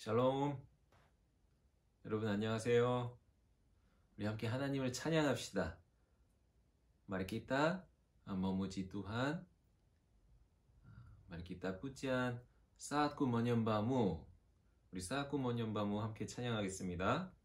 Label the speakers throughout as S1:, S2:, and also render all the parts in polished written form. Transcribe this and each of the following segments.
S1: 샬롬. 여러분 안녕하세요. 우리 함께 하나님을 찬양합시다. Mari kita memuji Tuhan. Mari kita pujian Saatku menyembahmu. 우리 Saatku menyembahmu 함께 찬양하겠습니다.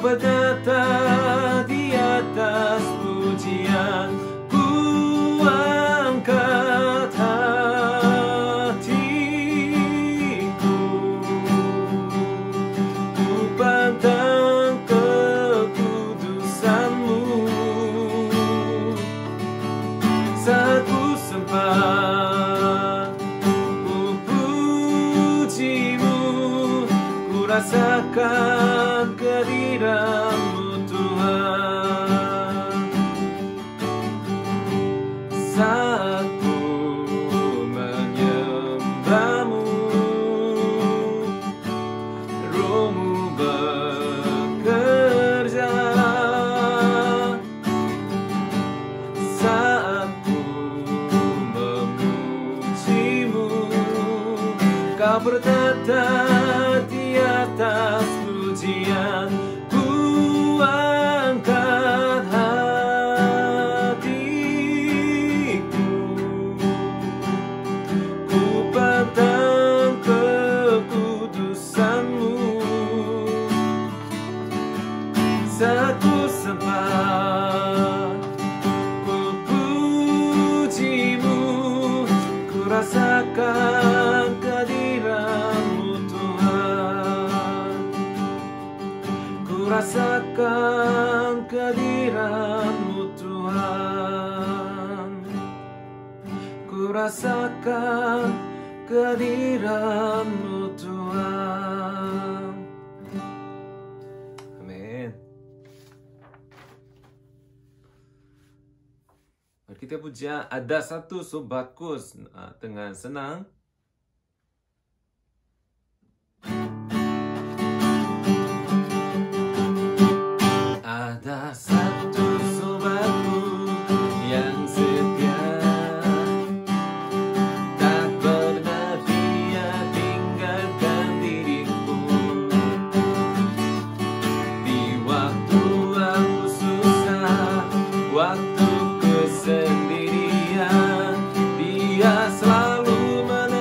S1: Berdata di atas pujian, ku angkat hatiku, ku pandang kekudusanmu, saat ku sembah, ku pujimu, ku rasakan kehadiranmu Tuhan. Saat ku menyembahmu, Rohmu bekerja. Saat ku memujimu, Kau bertata di atas pujian. Angkat hatiku, ku pandang kekudusanmu, saat ku sembah, ku pujimu, ku rasakan kehadiranmu Tuhan, ku rasakan kehadiranmu Tuhan, ku rasakan kehadiranmu Tuhan. Amin. Mari kita puja Ada Satu Sobatku dengan senang. Ada satu sobatku yang setia, tak pernah dia tinggalkan diriku. Di waktu aku susah, waktu kesendirian, dia selalu menemani.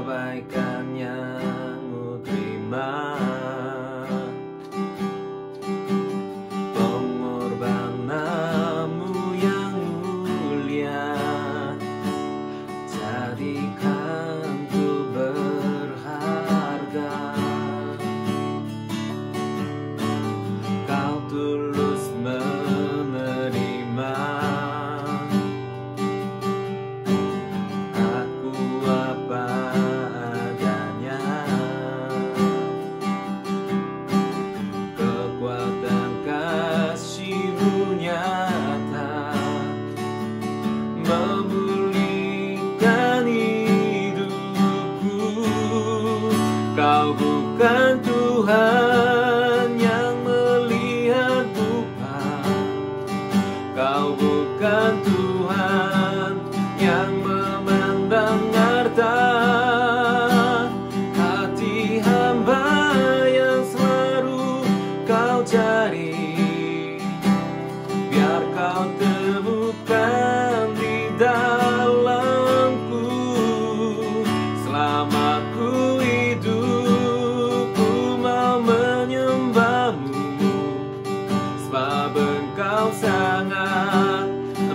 S1: kebaikan yang ku terima, pengorbananmu yang mulia, jadikan ku berharga. Kau tulus menerima aku apa adanya. Kekuatan kasih-Mu nyata memulihkan hidupku. Kau bukan Tuhan yang melihat rupa, Kau bukan Tuhan yang memandang harta. Hati hamba yang selalu Kau cari, biar Kau temukan di dalamku. Selama ku hidup, ku mau menyembah-Mu, sebab Engkau sangat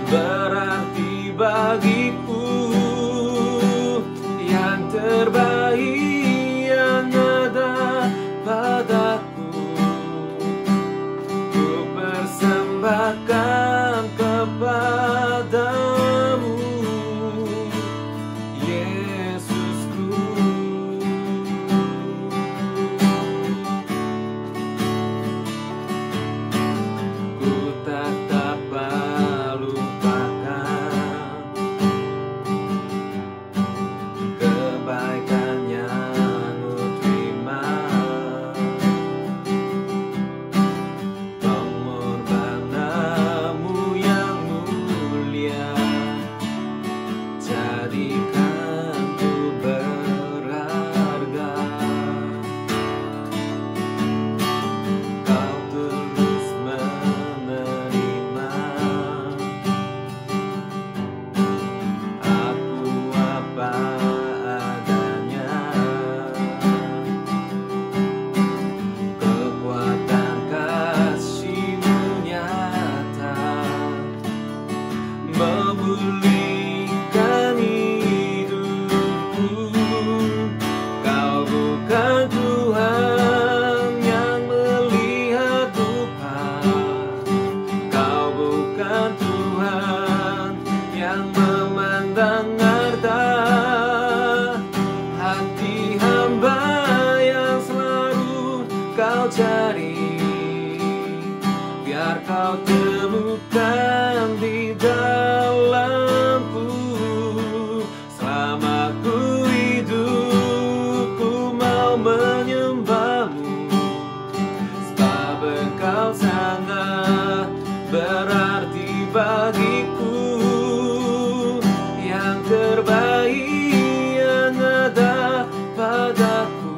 S1: berarti bagiku. Yang terbaik yang ada padaku, ku persembahkan kepadamu, Yesusku. Ku tak dapat lupakan kebaikan yang ku terima, pengorbananmu yang mulia, jadikan ku berharga. Kau tulus menerima aku apa adanya. Kekuatan kasih-Mu nyata memulihkan hidupku. Kau bukan Tuhan yang melihat rupa, Kau bukan Tuhan yang memandang harta. Hati hamba yang selalu Kau cari, biar Kau temukan di dalamku. Selama ku hidup, ku mau menyembah-Mu, sebab Engkau sangat berarti bagiku. Yang terbaik yang ada padaku,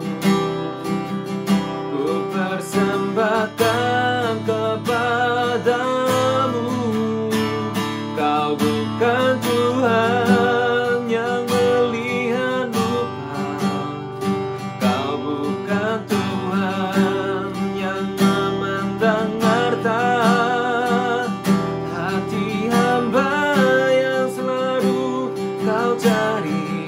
S1: ku persembahkan kepadamu. Kau bukan Tuhan yang melihat rupa, Kau bukan Tuhan yang memandang harta. Hati hamba yang selalu Kau cari,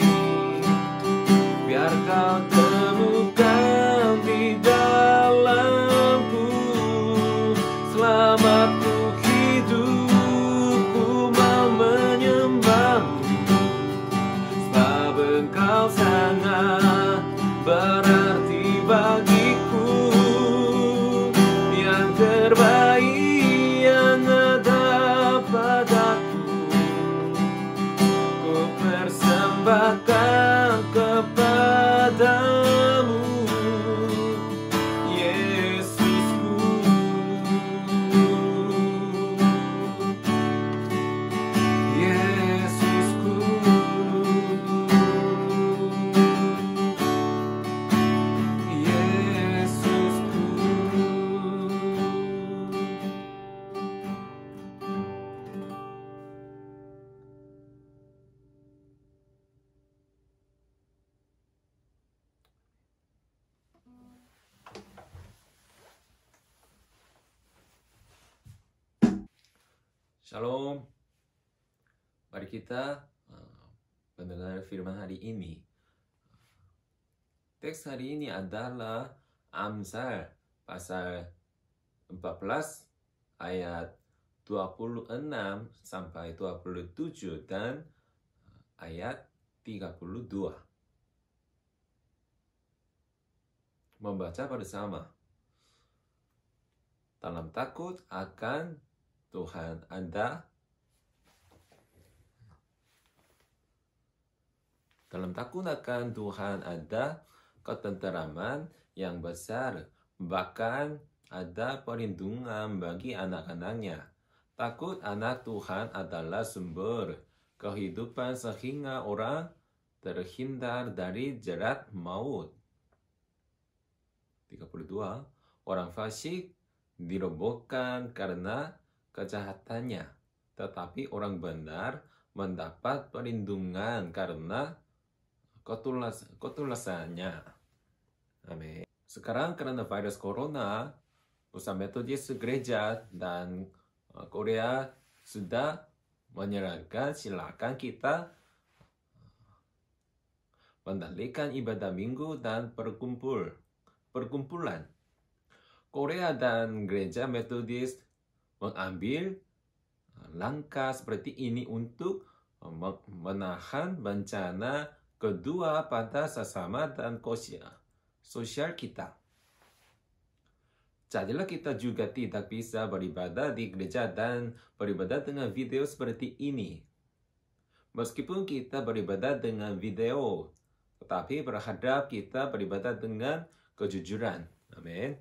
S1: biar Kau temukan di dalamku. Selama ku hidup, ku mau menyembah-Mu, sebab Engkau sangat berarti bagiku. Yang terbaik yang ada padaku, ku persembahkan kepadamu, Yesusku. Yesusku. Shalom. Mari kita mendengar firman hari ini. Teks hari ini adalah Amsal pasal 14 ayat 26 sampai 27 dan ayat 32. Membaca bersama. Dalam takut akan Tuhan Anda. Dalam takut akan Tuhan ada ketenteraman yang besar, bahkan ada perlindungan bagi anak-anaknya. Takut anak Tuhan adalah sumber kehidupan sehingga orang terhindar dari jerat maut. 32. Orang fasik dirobohkan karena kejahatannya, tetapi orang benar mendapat perlindungan karena ketulusannya. Amin. Sekarang karena virus corona, usaha Metodis gereja dan Korea sudah menyarankan silakan kita mendalikan ibadah minggu dan perkumpulan. Korea dan gereja Metodis mengambil langkah seperti ini untuk menahan bencana kedua pada sesama dan sosial kita. Jadilah kita juga tidak bisa beribadah di gereja dan beribadah dengan video seperti ini. Meskipun kita beribadah dengan video, tetapi berharap kita beribadah dengan kejujuran. Amin.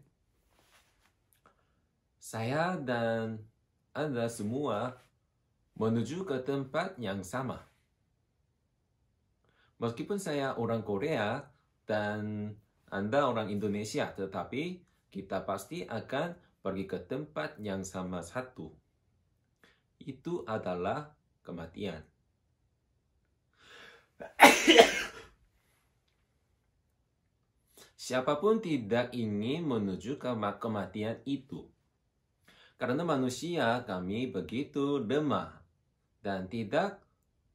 S1: Saya dan Anda semua menuju ke tempat yang sama. Meskipun saya orang Korea dan Anda orang Indonesia, tetapi kita pasti akan pergi ke tempat yang sama satu. Itu adalah kematian. Siapapun tidak ingin menuju ke kematian itu. Karena manusia kami begitu lemah dan tidak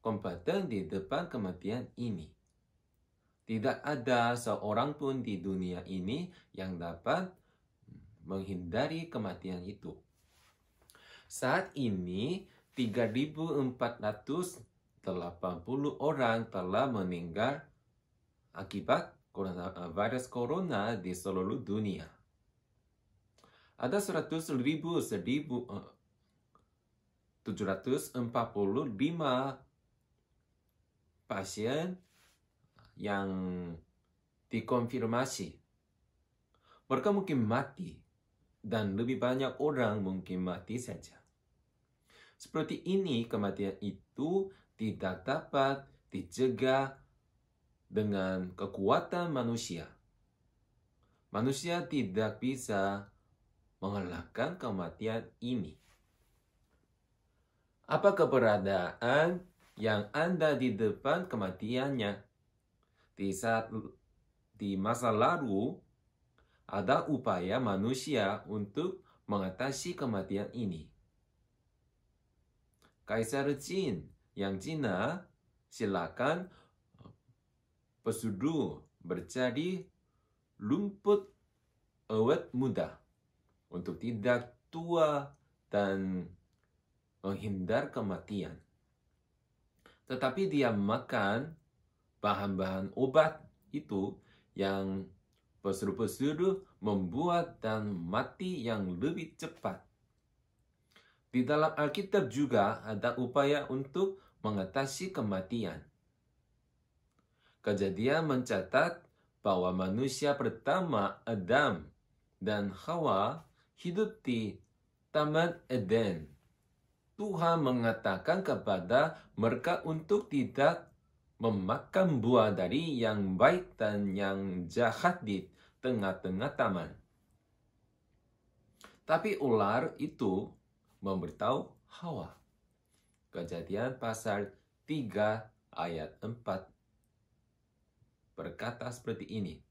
S1: kompeten di depan kematian ini. Tidak ada seorang pun di dunia ini yang dapat menghindari kematian itu. Saat ini 3.480 orang telah meninggal akibat virus corona di seluruh dunia. Ada 100.745 pasien yang dikonfirmasi. Mereka mungkin mati dan lebih banyak orang mungkin mati saja. Seperti ini, kematian itu tidak dapat dicegah dengan kekuatan manusia. Manusia tidak bisa mengalahkan kematian ini. Apa keberadaan yang Anda di depan kematiannya? Di masa lalu, ada upaya manusia untuk mengatasi kematian ini. Kaisar Jin yang Cina silakan pesuruh bercari rumput awet muda untuk tidak tua dan menghindar kematian. Tetapi dia makan bahan-bahan obat itu yang pesuruh-pesuruh membuat dan mati yang lebih cepat. Di dalam Alkitab juga ada upaya untuk mengatasi kematian. Kejadian mencatat bahwa manusia pertama Adam dan Hawa hidup di Taman Eden. Tuhan mengatakan kepada mereka untuk tidak memakan buah dari yang baik dan yang jahat di tengah-tengah taman. Tapi ular itu memberitahu Hawa. Kejadian pasal 3 ayat 4 berkata seperti ini.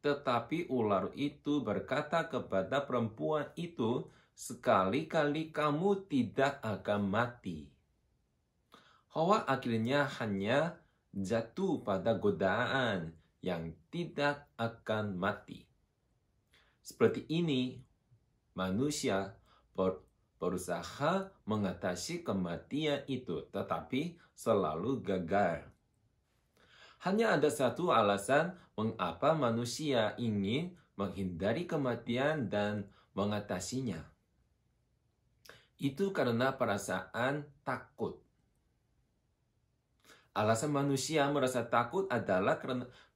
S1: Tetapi ular itu berkata kepada perempuan itu, sekali-kali kamu tidak akan mati. Hawa akhirnya hanya jatuh pada godaan yang tidak akan mati. Seperti ini, manusia berusaha mengatasi kematian itu, tetapi selalu gagal. Hanya ada satu alasan mengapa manusia ingin menghindari kematian dan mengatasinya. Itu karena perasaan takut. Alasan manusia merasa takut adalah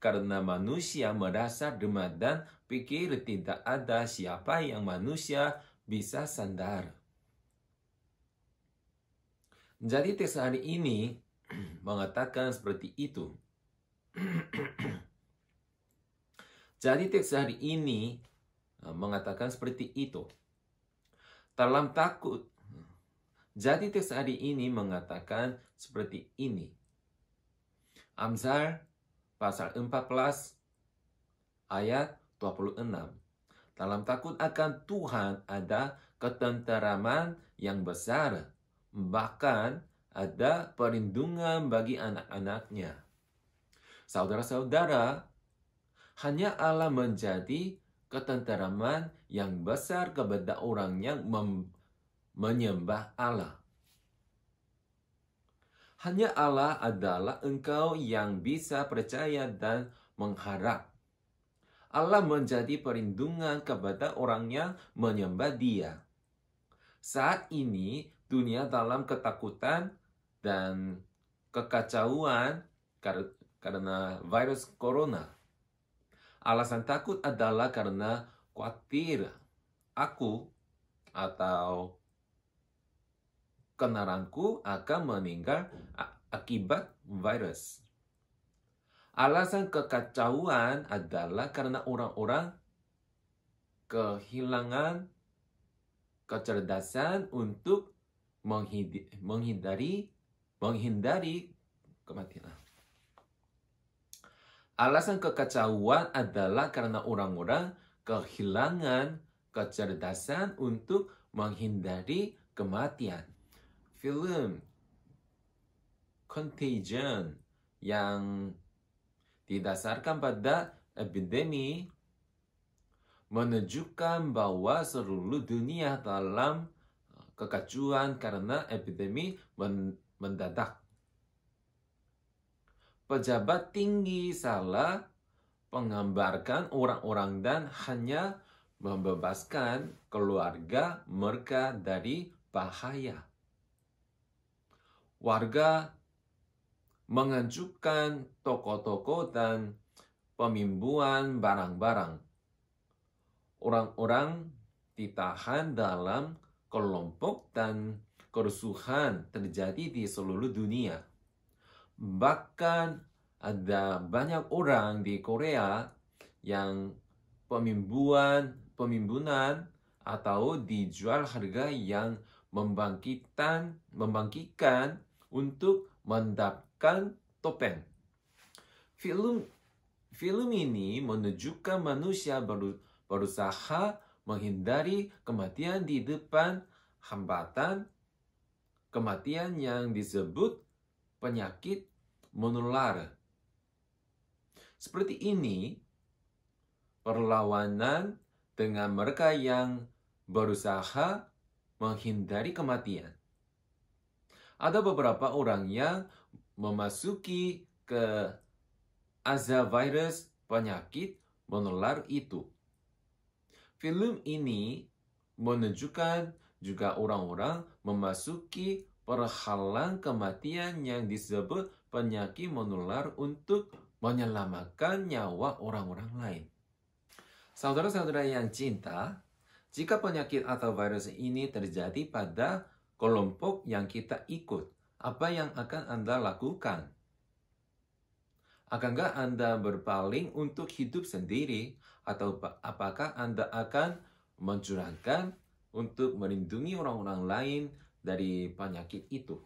S1: karena manusia merasa lemah dan pikir tidak ada siapa yang manusia bisa sandar. Jadi teks hari ini mengatakan seperti itu. Jadi teks hari ini mengatakan seperti itu. Dalam takut. Jadi teks hari ini mengatakan seperti ini. Amsal pasal 14 ayat 26. Dalam takut akan Tuhan ada ketenteraman yang besar, bahkan ada perlindungan bagi anak-anaknya. Saudara-saudara, hanya Allah menjadi ketenteraman yang besar kepada orang yang menyembah Allah. Hanya Allah adalah engkau yang bisa percaya dan mengharap. Allah menjadi perlindungan kepada orang yang menyembah Dia. Saat ini, dunia dalam ketakutan dan kekacauan karena virus corona. Alasan takut adalah karena khawatir aku atau kenalanku akan meninggal akibat virus. Alasan kekacauan adalah karena orang-orang kehilangan kecerdasan untuk menghindari kematian. Alasan kekacauan adalah karena orang-orang kehilangan kecerdasan untuk menghindari kematian. Film Contagion yang didasarkan pada epidemi menunjukkan bahwa seluruh dunia dalam kekacauan karena epidemi mendadak. Pejabat tinggi salah menggambarkan orang-orang dan hanya membebaskan keluarga mereka dari bahaya. Warga menghancurkan toko-toko dan penimbunan barang-barang. Orang-orang ditahan dalam kelompok dan kerusuhan terjadi di seluruh dunia. Bahkan ada banyak orang di Korea yang penimbunan atau dijual harga yang membangkitkan untuk mendapatkan topeng. Film ini menunjukkan manusia berusaha menghindari kematian di depan hambatan kematian yang disebut penyakit menular. Seperti ini, perlawanan dengan mereka yang berusaha menghindari kematian. Ada beberapa orang yang memasuki ke azab virus penyakit menular itu. Film ini menunjukkan juga orang-orang memasuki perhalang kematian yang disebut penyakit menular untuk menyelamatkan nyawa orang-orang lain. Saudara-saudara yang cinta, jika penyakit atau virus ini terjadi pada kelompok yang kita ikut, apa yang akan Anda lakukan? Akankah Anda berpaling untuk hidup sendiri, atau apakah Anda akan mencurahkan untuk melindungi orang-orang lain dari penyakit itu?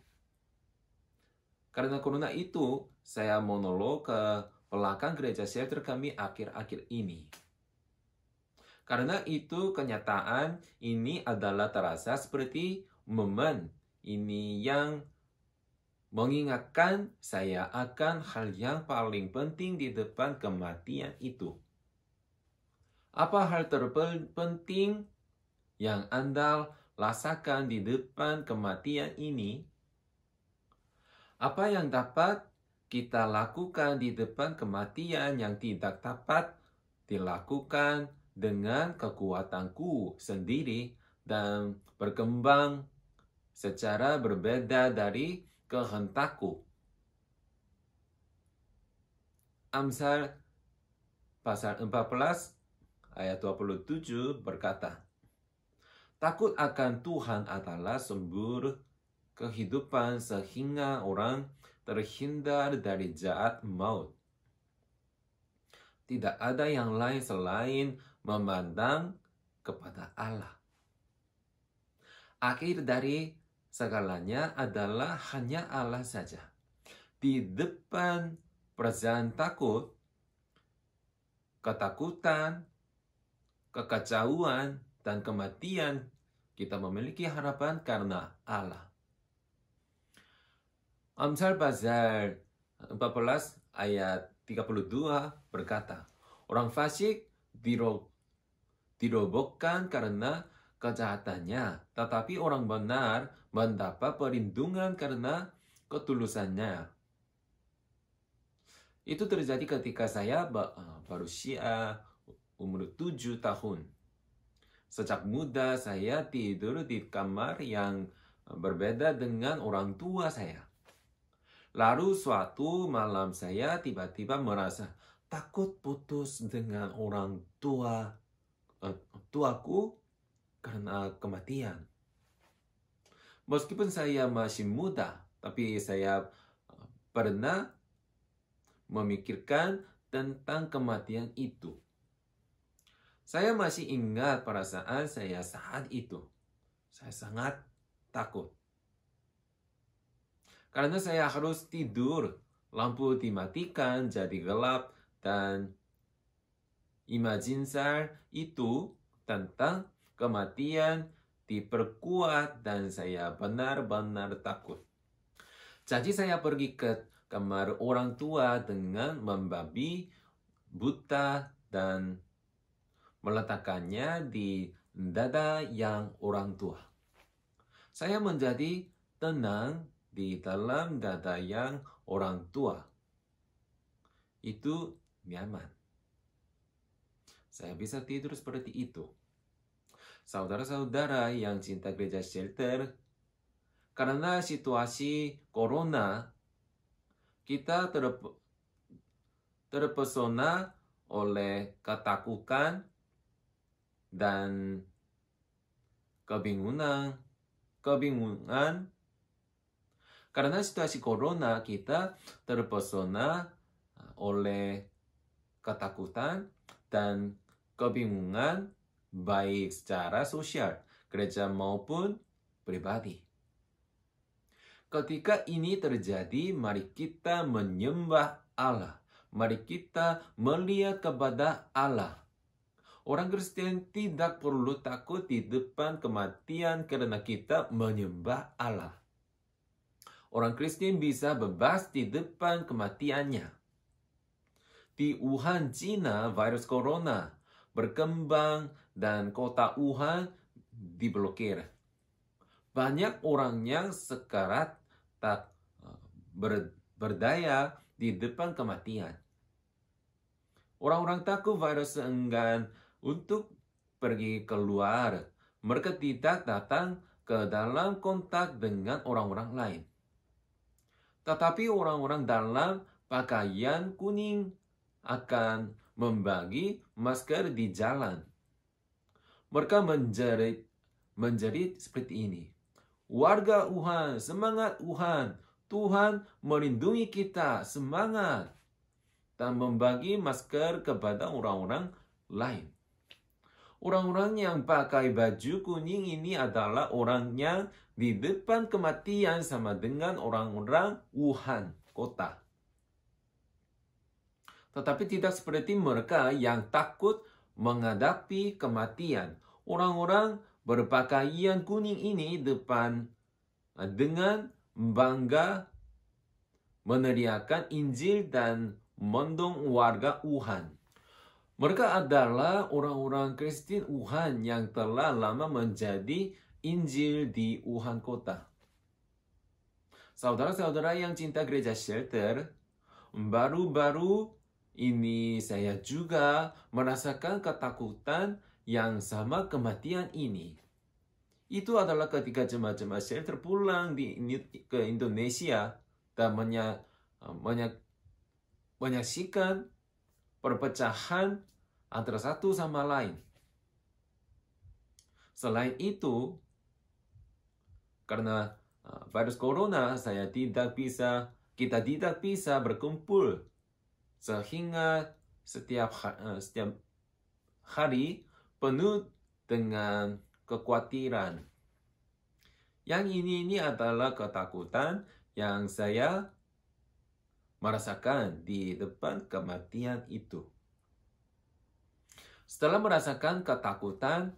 S1: Karena corona itu, saya monolog ke belakang gereja shelter kami akhir-akhir ini. Karena itu kenyataan ini adalah terasa seperti momen ini yang mengingatkan saya akan hal yang paling penting di depan kematian itu. Apa hal terpenting yang Anda rasakan di depan kematian ini? Apa yang dapat kita lakukan di depan kematian yang tidak dapat dilakukan dengan kekuatanku sendiri dan berkembang secara berbeda dari kehendakku? Amsal pasal 14 ayat 27 berkata, takut akan Tuhan adalah sumber kehidupan sehingga orang terhindar dari jahat maut. Tidak ada yang lain selain memandang kepada Allah. Akhir dari segalanya adalah hanya Allah saja. Di depan perasaan takut, ketakutan, kekacauan, dan kematian, kita memiliki harapan karena Allah. Amsal pasal 14 ayat 32 berkata, orang fasik dirobohkan karena kejahatannya, tetapi orang benar mendapat perlindungan karena ketulusannya. Itu terjadi ketika saya berusia umur 7 tahun. Sejak muda saya tidur di kamar yang berbeda dengan orang tua saya. Lalu suatu malam saya tiba-tiba merasa takut putus dengan orang tuaku karena kematian. Meskipun saya masih muda, tapi saya pernah memikirkan tentang kematian itu. Saya masih ingat perasaan saya saat itu. Saya sangat takut. Karena saya harus tidur, lampu dimatikan jadi gelap, dan imajinasi itu tentang kematian diperkuat dan saya benar-benar takut. Jadi saya pergi ke kamar orang tua dengan membabi buta dan meletakkannya di dada yang orang tua. Saya menjadi tenang di dalam dada yang orang tua. Itu nyaman. Saya bisa tidur seperti itu. Saudara-saudara yang cinta gereja shelter, karena situasi corona, kita terpesona oleh ketakutan dan kebingungan. Karena situasi corona, kita terpesona oleh ketakutan dan kebingungan baik secara sosial, gereja maupun pribadi. Ketika ini terjadi, mari kita menyembah Allah. Mari kita melihat kepada Allah. Orang Kristen tidak perlu takut di depan kematian karena kita menyembah Allah. Orang Kristen bisa bebas di depan kematiannya. Di Wuhan, China, virus corona berkembang dan kota Wuhan diblokir. Banyak orang yang sekarat tak berdaya di depan kematian. Orang-orang takut virus enggan untuk pergi keluar. Mereka tidak datang ke dalam kontak dengan orang-orang lain. Tetapi orang-orang dalam pakaian kuning akan membagi masker di jalan. Mereka menjerit seperti ini. Warga Wuhan, semangat Wuhan. Tuhan melindungi kita, semangat. Dan membagi masker kepada orang-orang lain. Orang-orang yang pakai baju kuning ini adalah orang yang di depan kematian sama dengan orang-orang Wuhan, kota. Tetapi tidak seperti mereka yang takut menghadapi kematian. Orang-orang berpakaian kuning ini dengan bangga meneriakan Injil dan mendong warga Wuhan. Mereka adalah orang-orang Kristen Wuhan yang telah lama menjadi Injil di Wuhan kota. Saudara-saudara yang cinta gereja Shelter, baru-baru ini saya juga merasakan ketakutan yang sama kematian ini. Itu adalah ketika jemaat-jemaat Shelter pulang ke Indonesia dan menyaksikan perpecahan antara satu sama lain. Selain itu, karena virus corona, kita tidak bisa berkumpul, sehingga setiap hari penuh dengan kekhawatiran. Yang ini adalah ketakutan yang saya merasakan di depan kematian itu. Setelah merasakan ketakutan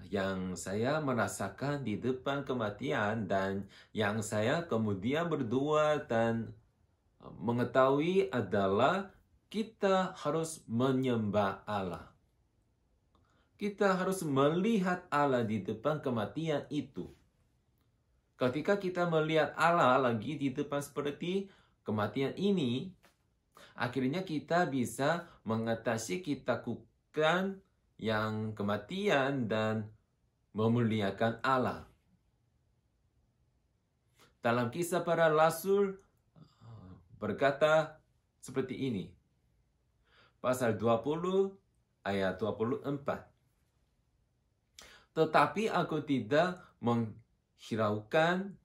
S1: yang saya merasakan di depan kematian dan yang saya kemudian berdoa dan mengetahui adalah kita harus menyembah Allah. Kita harus melihat Allah di depan kematian itu. Ketika kita melihat Allah lagi di depan seperti kematian ini, akhirnya kita bisa mengatasi ketakutan yang kematian dan memuliakan Allah. Dalam Kisah Para Rasul berkata seperti ini. Pasal 20 ayat 24. Tetapi aku tidak menghiraukan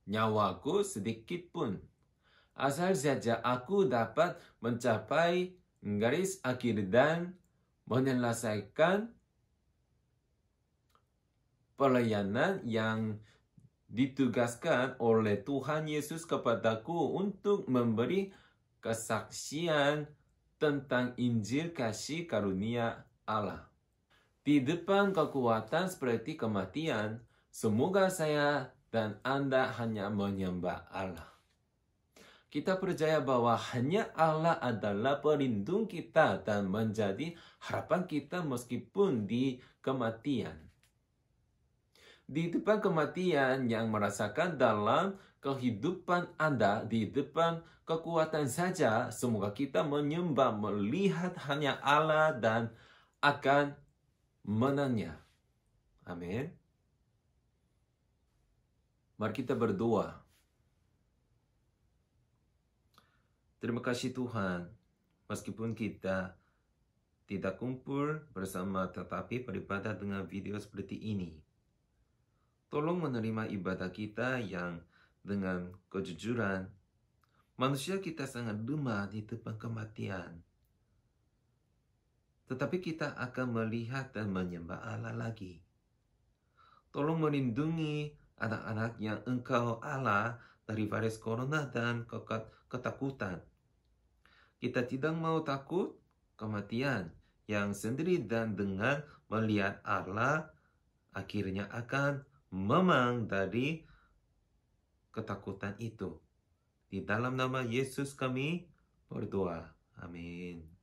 S1: nyawaku sedikit pun. Asal saja aku dapat mencapai garis akhir dan menyelesaikan pelayanan yang ditugaskan oleh Tuhan Yesus kepadaku untuk memberi kesaksian tentang Injil kasih karunia Allah. Di depan kekuatan seperti kematian, semoga saya dan Anda hanya menyembah Allah. Kita percaya bahwa hanya Allah adalah pelindung kita dan menjadi harapan kita meskipun di kematian. Di depan kematian yang merasakan dalam kehidupan Anda, di depan kekuatan saja, semoga kita menyembah, melihat hanya Allah dan akan menangnya. Amin. Mari kita berdoa. Terima kasih Tuhan, meskipun kita tidak kumpul bersama tetapi beribadah dengan video seperti ini. Tolong menerima ibadah kita yang dengan kejujuran. Manusia kita sangat lemah di depan kematian. Tetapi kita akan melihat dan menyembah Allah lagi. Tolong melindungi anak-anak yang Engkau Allah dari virus corona dan ketakutan. Kita tidak mau takut kematian yang sendiri dan dengan melihat Allah akhirnya akan memang dari ketakutan itu. Di dalam nama Yesus kami berdoa. Amin.